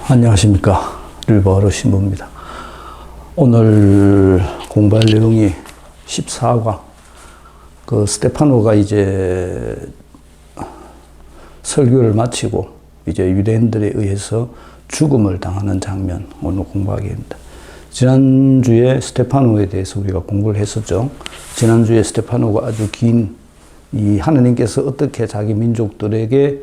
안녕하십니까. 릴바오르 신부입니다. 오늘 공부할 내용이 14강. 스테파노가 이제 설교를 마치고 이제 유대인들에 의해서 죽음을 당하는 장면 오늘 공부하겠습니다. 지난주에 스테파노에 대해서 우리가 공부를 했었죠. 지난주에 스테파노가 아주 긴 이 하느님께서 어떻게 자기 민족들에게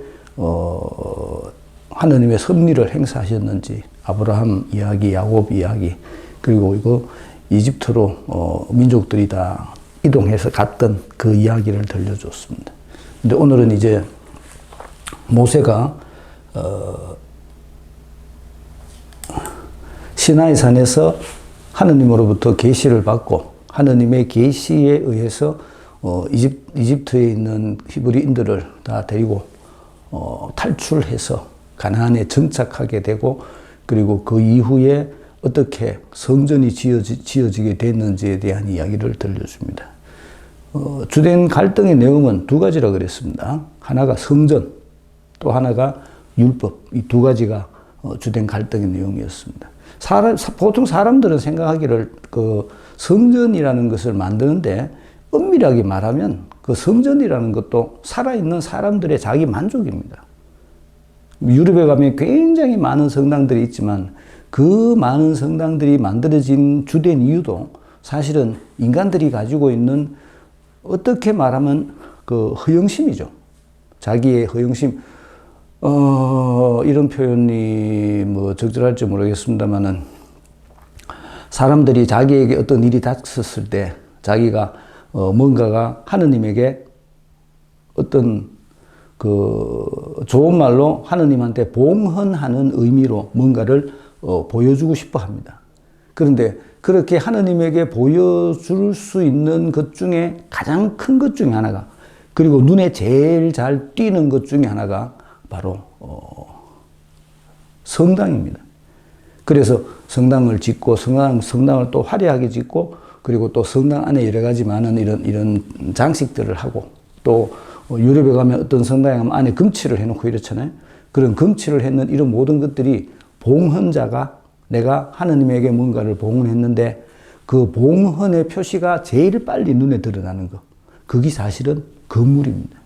하느님의 섭리를 행사하셨는지, 아브라함 이야기, 야곱 이야기, 그리고 이거 이집트로 민족들이 다 이동해서 갔던 그 이야기를 들려줬습니다. 근데 오늘은 이제 모세가 시나이 산에서 하느님으로부터 계시를 받고 하느님의 계시에 의해서 이집트에 있는 히브리인들을 다 데리고 탈출해서 가나안에 정착하게 되고, 그리고 그 이후에 어떻게 성전이 지어지게 됐는지에 대한 이야기를 들려줍니다. 주된 갈등의 내용은 두 가지라 그랬습니다. 하나가 성전, 또 하나가 율법, 이 두 가지가 주된 갈등의 내용이었습니다. 보통 사람들은 생각하기를 성전이라는 것을 만드는데 엄밀하게 말하면 그 성전이라는 것도 살아있는 사람들의 자기 만족입니다. 유럽에 가면 굉장히 많은 성당들이 있지만 그 많은 성당들이 만들어진 주된 이유도 사실은 인간들이 가지고 있는, 어떻게 말하면 허영심이죠. 자기의 허영심. 이런 표현이 적절할지 모르겠습니다만은, 사람들이 자기에게 어떤 일이 닥쳤을 때 자기가 뭔가가 하느님에게 어떤 좋은 말로 하느님한테 봉헌하는 의미로 뭔가를 보여주고 싶어 합니다. 그런데 그렇게 하느님에게 보여줄 수 있는 것 중에 가장 큰 것 중에 하나가, 그리고 눈에 제일 잘 띄는 것 중에 하나가 바로 성당입니다. 그래서 성당을 짓고 성당을 또 화려하게 짓고, 그리고 또 성당 안에 여러 가지 많은 이런 장식들을 하고, 또 유럽에 가면 어떤 성당에 가면 안에 금칠을 해놓고 이렇잖아요. 그런 금칠을 했는 이런 모든 것들이 봉헌자가 내가 하느님에게 뭔가를 봉헌했는데 그 봉헌의 표시가 제일 빨리 눈에 드러나는 것, 그게 사실은 건물입니다.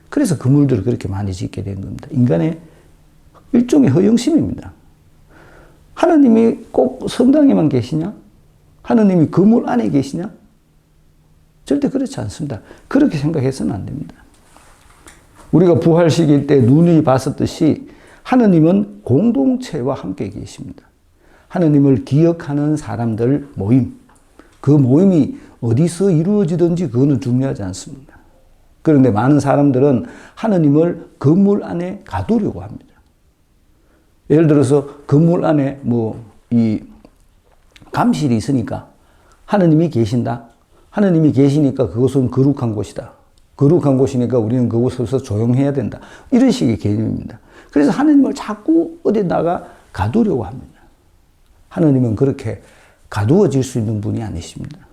그래서 건물들을 그렇게 많이 짓게 된 겁니다. 인간의 일종의 허영심입니다. 하느님이 꼭 성당에만 계시냐? 하느님이 건물 안에 계시냐? 절대 그렇지 않습니다. 그렇게 생각해서는 안 됩니다. 우리가 부활식일 때 눈이 봤었듯이 하느님은 공동체와 함께 계십니다. 하느님을 기억하는 사람들 모임, 그 모임이 어디서 이루어지든지 그거는 중요하지 않습니다. 그런데 많은 사람들은 하느님을 건물 안에 가두려고 합니다. 예를 들어서 건물 안에 이 감실이 있으니까 하느님이 계신다. 하느님이 계시니까 그것은 거룩한 곳이다. 거룩한 곳이니까 우리는 그곳에서 조용해야 된다. 이런 식의 개념입니다. 그래서 하느님을 자꾸 어디다가 가두려고 합니다. 하느님은 그렇게 가두어질 수 있는 분이 아니십니다.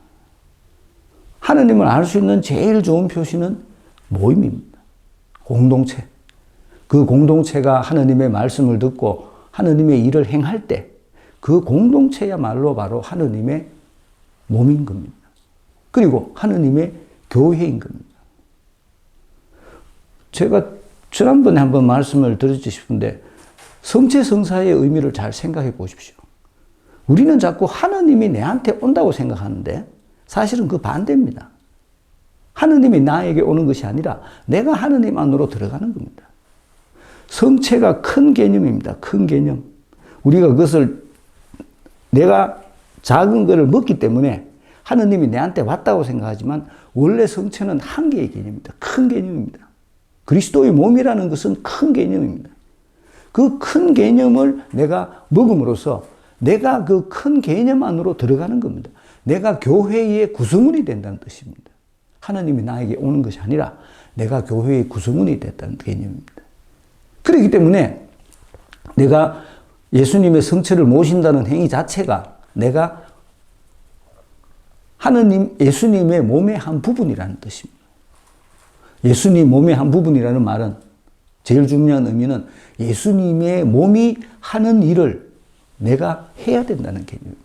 하느님을 알 수 있는 제일 좋은 표시는 모임입니다. 공동체. 그 공동체가 하느님의 말씀을 듣고 하느님의 일을 행할 때 그 공동체야말로 바로 하느님의 몸인 겁니다. 그리고 하느님의 교회인 겁니다. 제가 지난번에 한번 말씀을 드리고 싶은데, 성체 성사의 의미를 잘 생각해 보십시오. 우리는 자꾸 하느님이 내한테 온다고 생각하는데 사실은 그 반대입니다. 하느님이 나에게 오는 것이 아니라 내가 하느님 안으로 들어가는 겁니다. 성체가 큰 개념입니다. 큰 개념. 우리가 그것을 내가 작은 것을 먹기 때문에 하느님이 내한테 왔다고 생각하지만 원래 성체는 한 개의 개념입니다. 큰 개념입니다. 그리스도의 몸이라는 것은 큰 개념입니다. 그 큰 개념을 내가 먹음으로써 내가 그 큰 개념 안으로 들어가는 겁니다. 내가 교회의 구성원이 된다는 뜻입니다. 하느님이 나에게 오는 것이 아니라 내가 교회의 구성원이 됐다는 개념입니다. 그렇기 때문에 내가 예수님의 성체를 모신다는 행위 자체가 내가 예수님의 몸의 한 부분이라는 뜻입니다. 예수님 몸의 한 부분이라는 말은 제일 중요한 의미는 예수님의 몸이 하는 일을 내가 해야 된다는 개념입니다.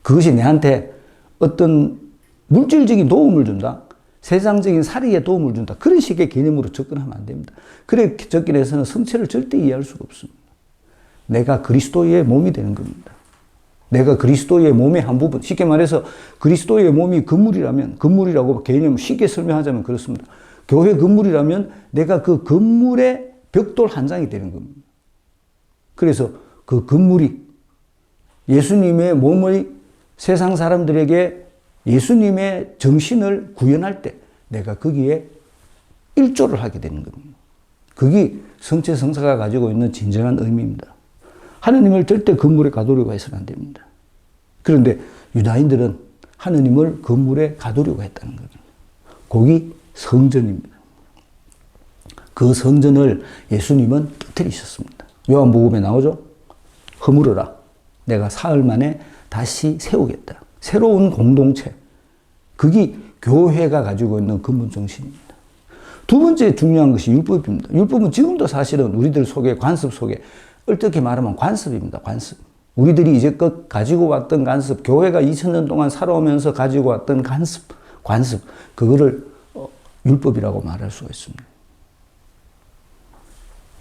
그것이 내한테 어떤 물질적인 도움을 준다, 세상적인 살이에 도움을 준다, 그런 식의 개념으로 접근하면 안 됩니다. 그래 접근해서는 성체를 절대 이해할 수가 없습니다. 내가 그리스도의 몸이 되는 겁니다. 내가 그리스도의 몸의 한 부분, 쉽게 말해서 그리스도의 몸이 건물이라면, 건물이라고 개념을 쉽게 설명하자면 그렇습니다. 교회 건물이라면 내가 그 건물의 벽돌 한 장이 되는 겁니다. 그래서 그 건물이 예수님의 몸의 세상 사람들에게 예수님의 정신을 구현할 때 내가 거기에 일조를 하게 되는 겁니다. 그게 성체 성사가 가지고 있는 진정한 의미입니다. 하느님을 절대 건물에 가두려고 해서는 안 됩니다. 그런데 유다인들은 하느님을 건물에 가두려고 했다는 겁니다. 거기 성전입니다. 그 성전을 예수님은 깨뜨리셨습니다. 요한복음에 나오죠? 허물어라. 내가 사흘 만에 다시 세우겠다. 새로운 공동체. 그게 교회가 가지고 있는 근본 정신입니다. 두 번째 중요한 것이 율법입니다. 율법은 지금도 사실은 우리들 속에 관습 속에 어떻게 말하면 관습입니다. 관습. 우리들이 이제껏 가지고 왔던 관습, 교회가 2000년 동안 살아오면서 가지고 왔던 관습, 그거를 율법이라고 말할 수가 있습니다.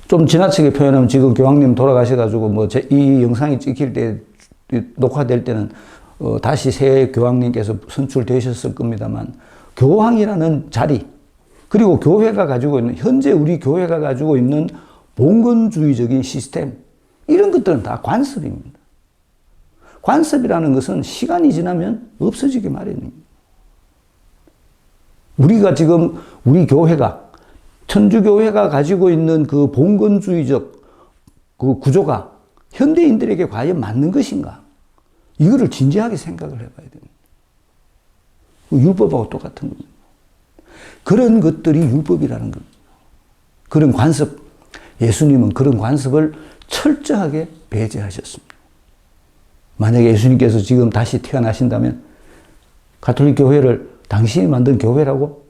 좀 지나치게 표현하면 지금 교황님 돌아가셔가지고 이 영상이 찍힐 때, 녹화될 때는 다시 새 교황님께서 선출되셨을 겁니다만, 교황이라는 자리, 그리고 교회가 가지고 있는, 현재 우리 교회가 가지고 있는 봉건주의적인 시스템, 이런 것들은 다 관습입니다. 관습이라는 것은 시간이 지나면 없어지게 마련입니다. 우리가 지금, 우리 교회가, 천주교회가 가지고 있는 그 봉건주의적 그 구조가 현대인들에게 과연 맞는 것인가? 이거를 진지하게 생각을 해봐야 됩니다. 율법하고 똑같은 겁니다. 그런 것들이 율법이라는 겁니다. 그런 관습, 예수님은 그런 관습을 철저하게 배제하셨습니다. 만약에 예수님께서 지금 다시 태어나신다면 가톨릭 교회를 당신이 만든 교회라고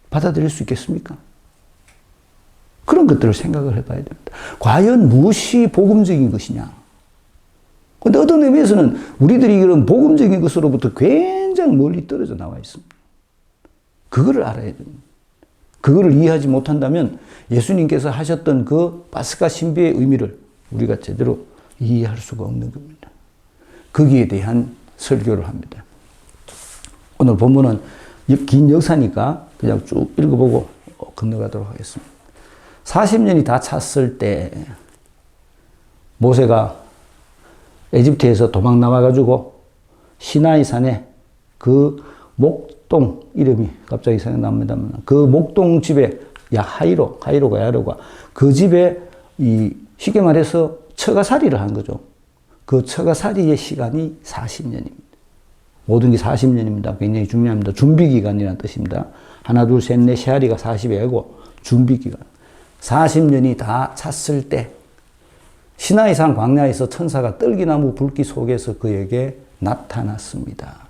받아들일 수 있겠습니까? 그런 것들을 생각을 해봐야 됩니다. 과연 무엇이 복음적인 것이냐? 근데 어떤 의미에서는 우리들이 이런 복음적인 것으로부터 굉장히 멀리 떨어져 나와 있습니다. 그거를 알아야 됩니다. 그거를 이해하지 못한다면 예수님께서 하셨던 그 파스카 신비의 의미를 우리가 제대로 이해할 수가 없는 겁니다. 거기에 대한 설교를 합니다. 오늘 본문은 긴 역사니까 그냥 쭉 읽어보고 건너가도록 하겠습니다. 40년이 다 찼을 때 모세가 에집트에서 도망 나와가지고 시나이 산에 그 목동 이름이 갑자기 생각납니다만 그 목동 집에 하이로가 그 집에 쉽게 말해서 처가살이를 한 거죠. 그 처가살이의 시간이 40년입니다. 모든 게 40년입니다. 굉장히 중요합니다. 준비기간이라는 뜻입니다. 하나, 둘, 셋, 넷, 세 알이가 40이고 준비기간. 40년이 다 찼을 때 시나이산 광야에서 천사가 떨기나무 불기 속에서 그에게 나타났습니다.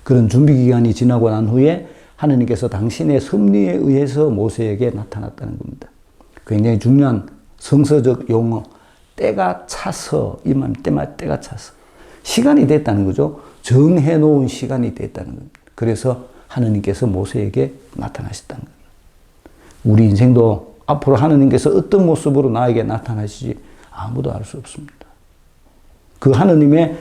그런 준비기간이 지나고 난 후에 하느님께서 당신의 섭리에 의해서 모세에게 나타났다는 겁니다. 굉장히 중요한 성서적 용어, 때가 차서, 때가 차서. 시간이 됐다는 거죠. 정해놓은 시간이 됐다는 겁니다. 그래서 하느님께서 모세에게 나타나셨다는 겁니다. 우리 인생도 앞으로 하느님께서 어떤 모습으로 나에게 나타나실지 아무도 알 수 없습니다. 그 하느님의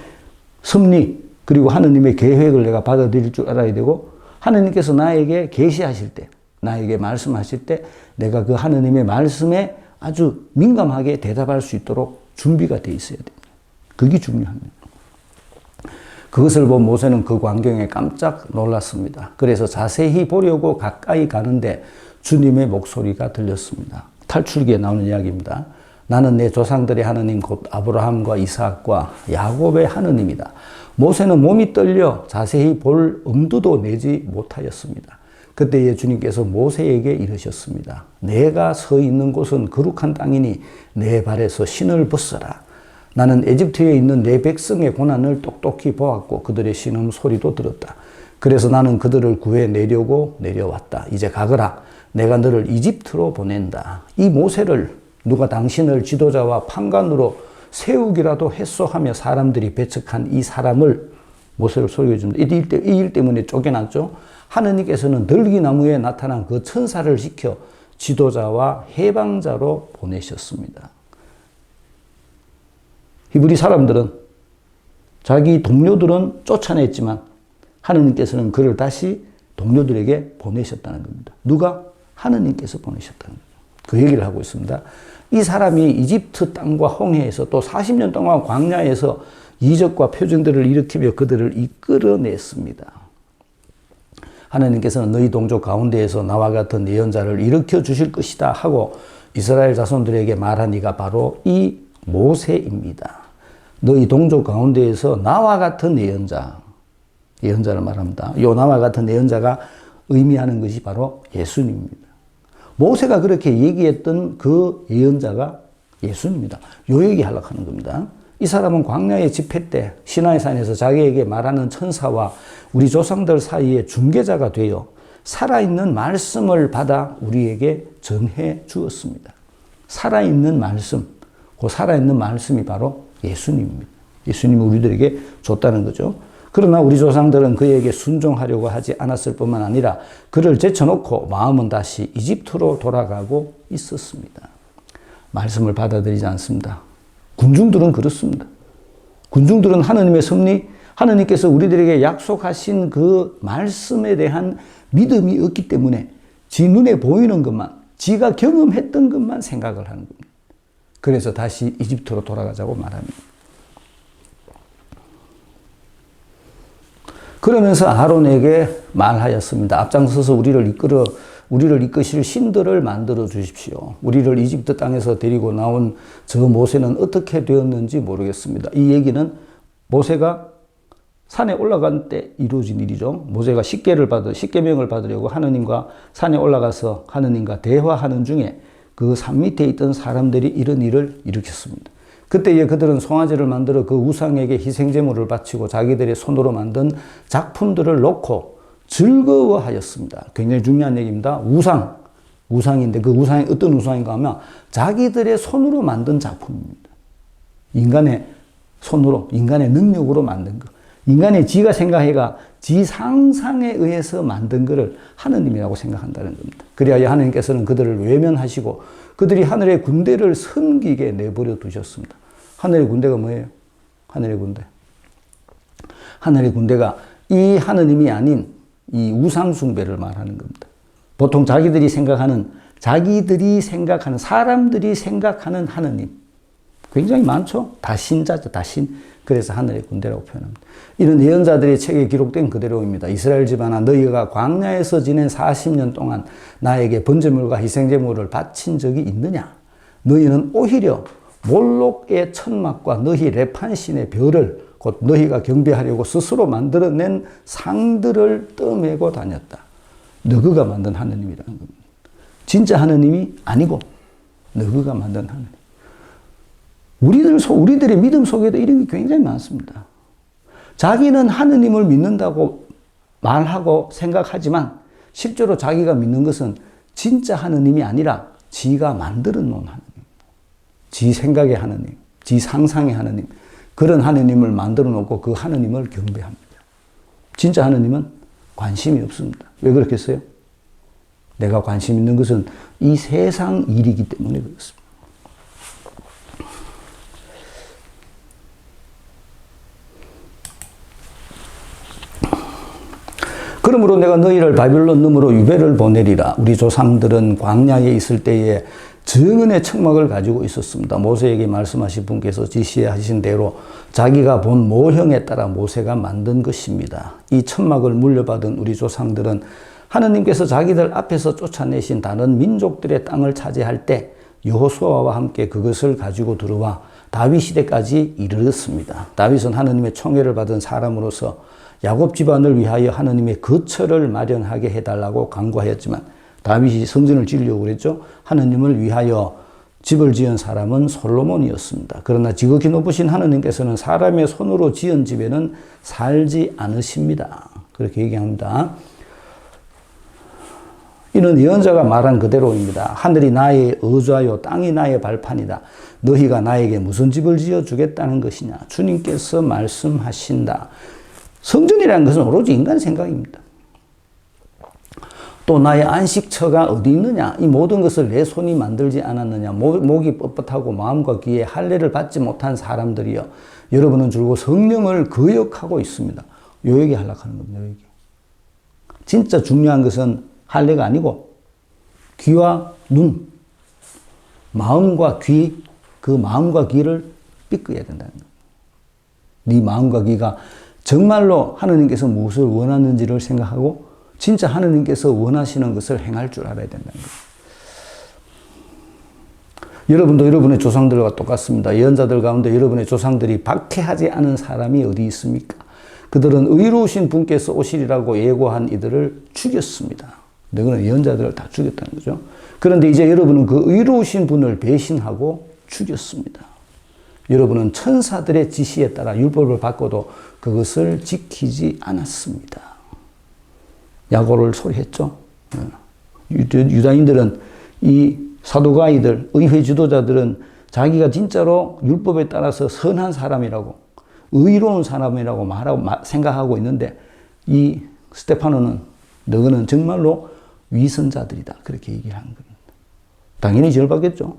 섭리, 그리고 하느님의 계획을 내가 받아들일 줄 알아야 되고, 하느님께서 나에게 계시하실 때, 나에게 말씀하실 때, 내가 그 하느님의 말씀에 아주 민감하게 대답할 수 있도록 준비가 되어 있어야 됩니다. 그게 중요합니다. 그것을 본 모세는 그 광경에 깜짝 놀랐습니다. 그래서 자세히 보려고 가까이 가는데 주님의 목소리가 들렸습니다. 탈출기에 나오는 이야기입니다. 나는 내 조상들의 하느님 곧 아브라함과 이삭과 야곱의 하느님이다. 모세는 몸이 떨려 자세히 볼 엄두도 내지 못하였습니다. 그때에 주님께서 모세에게 이르셨습니다. 내가 서 있는 곳은 거룩한 땅이니 내 발에서 신을 벗어라. 나는 에집트에 있는 내 백성의 고난을 똑똑히 보았고 그들의 신음 소리도 들었다. 그래서 나는 그들을 구해내려고 내려왔다. 이제 가거라. 내가 너를 이집트로 보낸다. 이 모세를 누가 당신을 지도자와 판관으로 세우기라도 했소 하며 사람들이 배척한 이 사람을 모세를 소개해 줍니다. 이 일 때문에 쫓겨났죠. 하느님께서는 들기나무에 나타난 그 천사를 시켜 지도자와 해방자로 보내셨습니다. 히브리 사람들은 자기 동료들은 쫓아냈지만 하느님께서는 그를 다시 동료들에게 보내셨다는 겁니다. 누가? 하느님께서 보내셨다는 겁니다. 그 얘기를 하고 있습니다. 이 사람이 이집트 땅과 홍해에서 또 40년 동안 광야에서 이적과 표징들을 일으키며 그들을 이끌어냈습니다. 하느님께서는 너희 동족 가운데에서 나와 같은 예언자를 일으켜 주실 것이다 하고 이스라엘 자손들에게 말한 이가 바로 이 모세입니다. 너희 동족 가운데에서 나와 같은 예언자를 말합니다. 요 나와 같은 예언자가 의미하는 것이 바로 예수님입니다. 모세가 그렇게 얘기했던 그 예언자가 예수님입니다. 요 얘기하려고 하는 겁니다. 이 사람은 광야의 집회 때 시나이산에서 자기에게 말하는 천사와 우리 조상들 사이에 중개자가 되어 살아있는 말씀을 받아 우리에게 전해 주었습니다. 살아있는 말씀, 그 살아있는 말씀이 바로 예수님입니다. 예수님이 우리들에게 줬다는 거죠. 그러나 우리 조상들은 그에게 순종하려고 하지 않았을 뿐만 아니라 그를 제쳐놓고 마음은 다시 이집트로 돌아가고 있었습니다. 말씀을 받아들이지 않습니다. 군중들은 그렇습니다. 군중들은 하느님의 섭리, 하느님께서 우리들에게 약속하신 그 말씀에 대한 믿음이 없기 때문에 지 눈에 보이는 것만, 지가 경험했던 것만 생각을 하는 겁니다. 그래서 다시 이집트로 돌아가자고 말합니다. 그러면서 아론에게 말하였습니다. 앞장서서 우리를 이끄실 신들을 만들어 주십시오. 우리를 이집트 땅에서 데리고 나온 저 모세는 어떻게 되었는지 모르겠습니다. 이 얘기는 모세가 산에 올라간 때 이루어진 일이죠. 모세가 십계명을 받으려고 하느님과 산에 올라가서 하느님과 대화하는 중에 그 산 밑에 있던 사람들이 이런 일을 일으켰습니다. 그때에 그들은 송아지를 만들어 그 우상에게 희생제물을 바치고 자기들의 손으로 만든 작품들을 놓고 즐거워하였습니다. 굉장히 중요한 얘기입니다. 우상인데 그 우상이 어떤 우상인가 하면 자기들의 손으로 만든 작품입니다. 인간의 손으로, 인간의 능력으로 만든 것. 인간의 지가 생각해가 지 상상에 의해서 만든 것을 하느님이라고 생각한다는 겁니다. 그리하여 하느님께서는 그들을 외면하시고 그들이 하늘의 군대를 섬기게 내버려 두셨습니다. 하늘의 군대가 뭐예요? 하늘의 군대. 하늘의 군대가 이 하느님이 아닌 이 우상숭배를 말하는 겁니다. 보통 사람들이 생각하는 하느님. 굉장히 많죠? 다신자죠, 다신. 그래서 하늘의 군대라고 표현합니다. 이런 예언자들의 책에 기록된 그대로입니다. 이스라엘 집안아, 너희가 광야에서 지낸 40년 동안 나에게 번제물과 희생제물을 바친 적이 있느냐? 너희는 오히려 몰록의 천막과 너희 레판신의 별을 곧 너희가 경배하려고 스스로 만들어낸 상들을 떠매고 다녔다. 너희가 만든 하느님이라는 겁니다. 진짜 하느님이 아니고 너희가 만든 하느님. 우리들의 믿음 속에도 이런 게 굉장히 많습니다. 자기는 하느님을 믿는다고 말하고 생각하지만 실제로 자기가 믿는 것은 진짜 하느님이 아니라 지가 만들어 놓은 하느님. 지 생각의 하느님, 지 상상의 하느님. 그런 하느님을 만들어 놓고 그 하느님을 경배합니다. 진짜 하느님은 관심이 없습니다. 왜 그렇겠어요? 내가 관심 있는 것은 이 세상 일이기 때문에 그렇습니다. 그러므로 내가 너희를 바빌론 넘으로 유배를 보내리라. 우리 조상들은 광야에 있을 때에 정은의 천막을 가지고 있었습니다. 모세에게 말씀하신 분께서 지시하신 대로 자기가 본 모형에 따라 모세가 만든 것입니다. 이 천막을 물려받은 우리 조상들은 하느님께서 자기들 앞에서 쫓아내신 다른 민족들의 땅을 차지할 때 여호수아와 함께 그것을 가지고 들어와 다윗 시대까지 이르렀습니다. 다윗은 하느님의 총애를 받은 사람으로서 야곱 집안을 위하여 하느님의 거처를 마련하게 해달라고 간구하였지만 다윗이 성전을 지으려고 그랬죠. 하느님을 위하여 집을 지은 사람은 솔로몬이었습니다. 그러나 지극히 높으신 하느님께서는 사람의 손으로 지은 집에는 살지 않으십니다. 그렇게 얘기합니다. 이는 예언자가 말한 그대로입니다. 하늘이 나의 의좌요 땅이 나의 발판이다. 너희가 나에게 무슨 집을 지어주겠다는 것이냐. 주님께서 말씀하신다. 성전이라는 것은 오로지 인간 생각입니다. 또 나의 안식처가 어디 있느냐. 이 모든 것을 내 손이 만들지 않았느냐. 목이 뻣뻣하고 마음과 귀에 할례를 받지 못한 사람들이여. 여러분은 줄곧 성령을 거역하고 있습니다. 요 얘기 하려고 하는 겁니다. 요 얘기. 진짜 중요한 것은 할례가 아니고 귀와 눈, 마음과 귀, 그 마음과 귀를 삐끄야 된다는 거예요. 네 마음과 귀가 정말로 하느님께서 무엇을 원하는지를 생각하고 진짜 하느님께서 원하시는 것을 행할 줄 알아야 된다는 거예요. 여러분도 여러분의 조상들과 똑같습니다. 예언자들 가운데 여러분의 조상들이 박해하지 않은 사람이 어디 있습니까? 그들은 의로우신 분께서 오시리라고 예고한 이들을 죽였습니다. 너희는 예언자들을 다 죽였다는 거죠. 그런데 이제 여러분은 그 의로우신 분을 배신하고 죽였습니다. 여러분은 천사들의 지시에 따라 율법을 받고도 그것을 지키지 않았습니다. 야고를 소리했죠. 유다인들은 이 사두가이들, 의회 지도자들은 자기가 진짜로 율법에 따라서 선한 사람이라고 의로운 사람이라고 생각하고 있는데 이 스데파노는 너희는 정말로 위선자들이다. 그렇게 얘기를 하는 겁니다. 당연히 열받겠죠.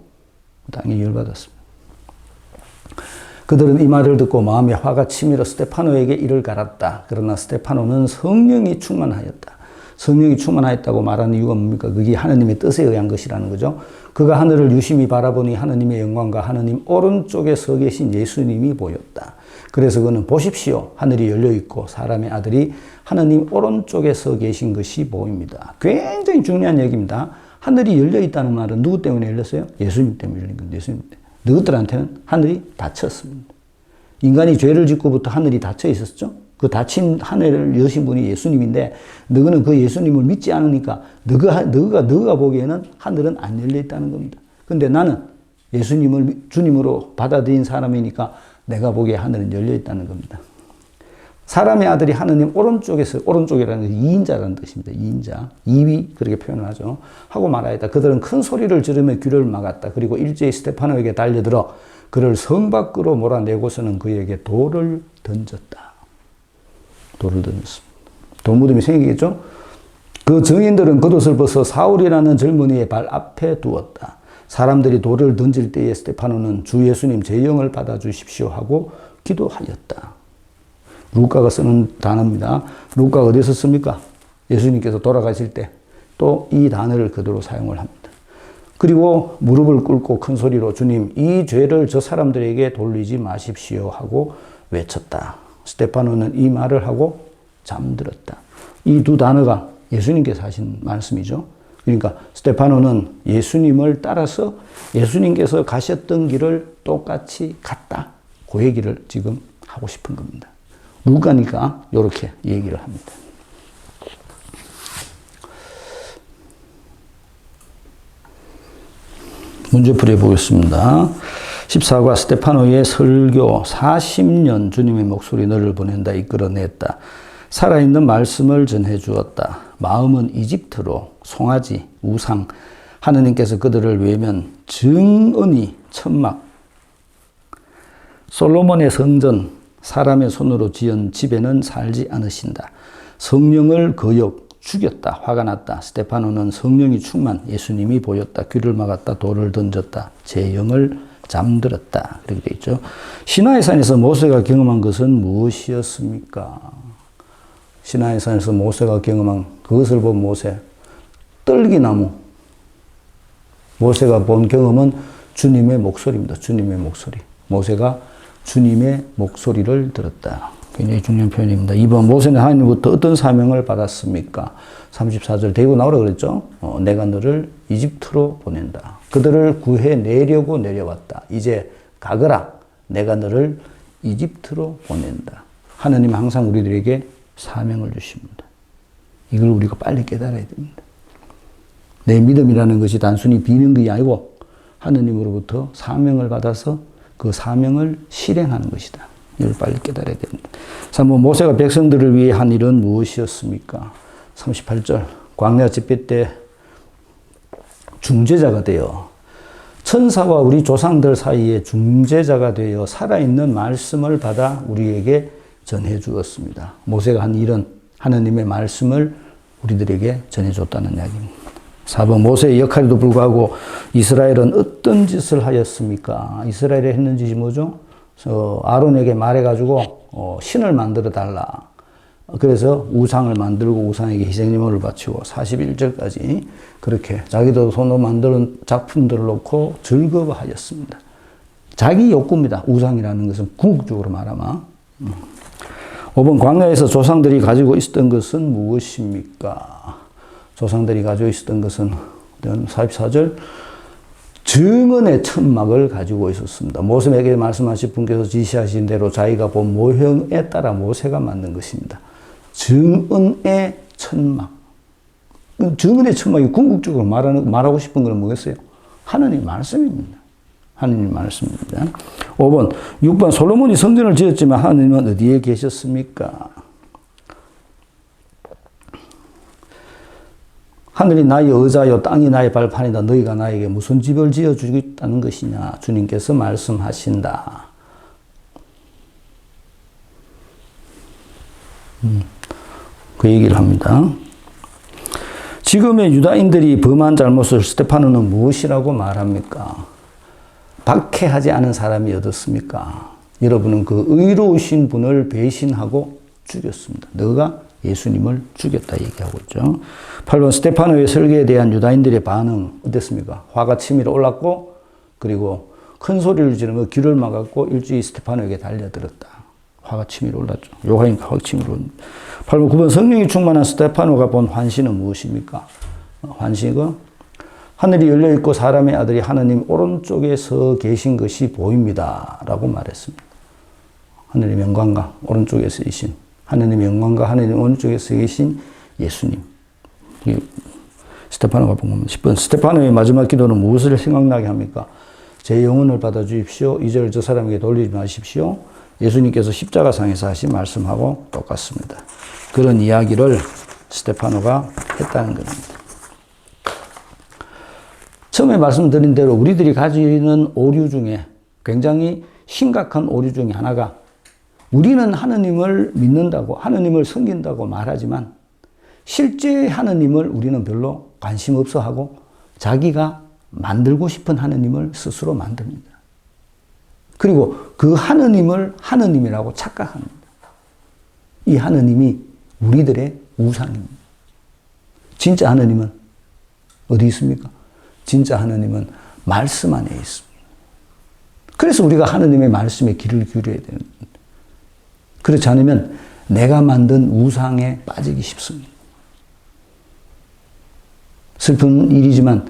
당연히 열받았습니다. 그들은 이 말을 듣고 마음에 화가 치밀어 스데파노에게 이를 갈았다. 그러나 스데파노는 성령이 충만하였다. 성령이 충만하였다고 말하는 이유가 뭡니까? 그게 하느님의 뜻에 의한 것이라는 거죠. 그가 하늘을 유심히 바라보니 하느님의 영광과 하느님 오른쪽에 서 계신 예수님이 보였다. 그래서 그는 보십시오. 하늘이 열려있고 사람의 아들이 하느님 오른쪽에 서 계신 것이 보입니다. 굉장히 중요한 얘기입니다. 하늘이 열려있다는 말은 누구 때문에 열렸어요? 예수님 때문에 열린 겁니다. 예수님 때문에. 너희들한테는 하늘이 닫혔습니다. 인간이 죄를 짓고부터 하늘이 닫혀 있었죠. 그 닫힌 하늘을 여신 분이 예수님인데 너희는 그 예수님을 믿지 않으니까 너희가 보기에는 하늘은 안 열려 있다는 겁니다. 근데 나는 예수님을 주님으로 받아들인 사람이니까 내가 보기에 하늘은 열려 있다는 겁니다. 사람의 아들이 하느님 오른쪽에서, 오른쪽이라는 것은 2인자라는 뜻입니다. 2인자. 2위, 그렇게 표현을 하죠. 하고 말하였다. 그들은 큰 소리를 지르며 귀를 막았다. 그리고 일제히 스데파노에게 달려들어 그를 성 밖으로 몰아내고서는 그에게 돌을 던졌다. 돌을 던졌습니다. 돌무덤이 생기겠죠? 그 증인들은 겉옷을 벗어 사울이라는 젊은이의 발 앞에 두었다. 사람들이 돌을 던질 때에 스데파노는 주 예수님 제 영을 받아주십시오 하고 기도하였다. 루카가 쓰는 단어입니다. 루카가 어디서 씁니까? 예수님께서 돌아가실 때 또 이 단어를 그대로 사용을 합니다. 그리고 무릎을 꿇고 큰 소리로 주님 이 죄를 저 사람들에게 돌리지 마십시오 하고 외쳤다. 스데파노는 이 말을 하고 잠들었다. 이 두 단어가 예수님께서 하신 말씀이죠. 그러니까 스데파노는 예수님을 따라서 예수님께서 가셨던 길을 똑같이 갔다. 그 얘기를 지금 하고 싶은 겁니다. 루카니까 이렇게 얘기를 합니다. 문제풀이 보겠습니다. 14과 스데파노의 설교 40년 주님의 목소리 너를 보낸다 이끌어냈다. 살아있는 말씀을 전해 주었다. 마음은 이집트로 송아지, 우상, 하느님께서 그들을 외면, 증언이 천막, 솔로몬의 성전, 사람의 손으로 지은 집에는 살지 않으신다. 성령을 거역, 죽였다. 화가 났다. 스데파노는 성령이 충만, 예수님이 보였다. 귀를 막았다. 돌을 던졌다. 제 영을 잠들었다. 그렇게 되어 있죠. 시나이 산에서 모세가 경험한 것은 무엇이었습니까? 시나이 산에서 모세가 경험한 그것을 본 모세, 떨기나무. 모세가 본 경험은 주님의 목소리입니다. 주님의 목소리. 모세가 주님의 목소리를 들었다. 굉장히 중요한 표현입니다. 2번, 모세는 하나님부터 어떤 사명을 받았습니까? 34절, 데리고 나오라 그랬죠? 내가 너를 이집트로 보낸다. 그들을 구해내려고 내려왔다. 이제 가거라. 내가 너를 이집트로 보낸다. 하느님은 항상 우리들에게 사명을 주십니다. 이걸 우리가 빨리 깨달아야 됩니다. 내 믿음이라는 것이 단순히 비는 것이 아니고 하느님으로부터 사명을 받아서 그 사명을 실행하는 것이다. 이를 빨리 깨달아야 됩니다. 3번 모세가 백성들을 위해 한 일은 무엇이었습니까? 38절 광야 집회 때 중재자가 되어 천사와 우리 조상들 사이에 중재자가 되어 살아있는 말씀을 받아 우리에게 전해 주었습니다. 모세가 한 일은 하느님의 말씀을 우리들에게 전해줬다는 이야기입니다. 4번 모세의 역할에도 불구하고 이스라엘은 어떤 짓을 하였습니까? 이스라엘이 했는 짓이 뭐죠? 아론에게 말해가지고 신을 만들어 달라. 그래서 우상을 만들고 우상에게 희생제물을 바치고 41절까지 그렇게 자기도 손으로 만드는 작품들을 놓고 즐거워하였습니다. 자기 욕구입니다. 우상이라는 것은 궁극적으로 말하면. 5번 광야에서 조상들이 가지고 있었던 것은 무엇입니까? 조상들이 가지고 있었던 것은 44절 증언의 천막을 가지고 있었습니다. 모세에게 말씀하신 분께서 지시하신 대로 자기가 본 모형에 따라 모세가 만든 것입니다. 증언의 천막. 증언의 천막이 궁극적으로 말하고 싶은 건 뭐겠어요? 하느님 말씀입니다. 하느님 말씀입니다. 5번, 6번 솔로몬이 성전을 지었지만 하느님은 어디에 계셨습니까? 하늘이 나의 의자요 땅이 나의 발판이다. 너희가 나에게 무슨 집을 지어주겠다는 것이냐. 주님께서 말씀하신다. 그 얘기를 합니다. 지금의 유다인들이 범한 잘못을 스테파노는 무엇이라고 말합니까? 박해하지 않은 사람이 어떻습니까? 여러분은 그 의로우신 분을 배신하고 죽였습니다. 너가 예수님을 죽였다 얘기하고 있죠. 8번 스테파노의 설교에 대한 유다인들의 반응 어땠습니까? 화가 치밀어 올랐고 그리고 큰 소리를 지르며 귀를 막았고 일주일 스테파노에게 달려들었다. 화가 치밀어 올랐죠. 욕하니까 확 치밀어 올랐습니다. 8번 9번 성령이 충만한 스테파노가 본 환신은 무엇입니까? 환신은 하늘이 열려있고 사람의 아들이 하느님 오른쪽에 서 계신 것이 보입니다. 라고 말했습니다. 하늘의 영광과 오른쪽에 서 계신 하느님의 영광과 하느님 오른쪽에 서 계신 예수님. 스테파노가 본 겁니다. 10번 스테파노의 마지막 기도는 무엇을 생각나게 합니까? 제 영혼을 받아주십시오. 이제를 저 사람에게 돌리지 마십시오. 예수님께서 십자가상에서 하신 말씀하고 똑같습니다. 그런 이야기를 스테파노가 했다는 겁니다. 처음에 말씀드린 대로 우리들이 가지는 오류 중에 굉장히 심각한 오류 중에 하나가 우리는 하느님을 믿는다고 하느님을 섬긴다고 말하지만 실제 하느님을 우리는 별로 관심 없어 하고 자기가 만들고 싶은 하느님을 스스로 만듭니다. 그리고 그 하느님을 하느님이라고 착각합니다. 이 하느님이 우리들의 우상입니다. 진짜 하느님은 어디 있습니까? 진짜 하느님은 말씀 안에 있습니다. 그래서 우리가 하느님의 말씀에 귀를 기울여야 되는 겁니다. 그렇지 않으면 내가 만든 우상에 빠지기 쉽습니다. 슬픈 일이지만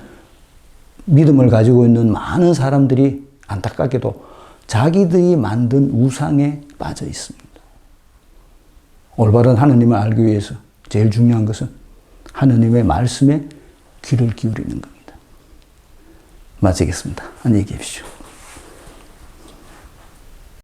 믿음을 가지고 있는 많은 사람들이 안타깝게도 자기들이 만든 우상에 빠져 있습니다. 올바른 하느님을 알기 위해서 제일 중요한 것은 하느님의 말씀에 귀를 기울이는 겁니다. 마치겠습니다. 안녕히 계십시오.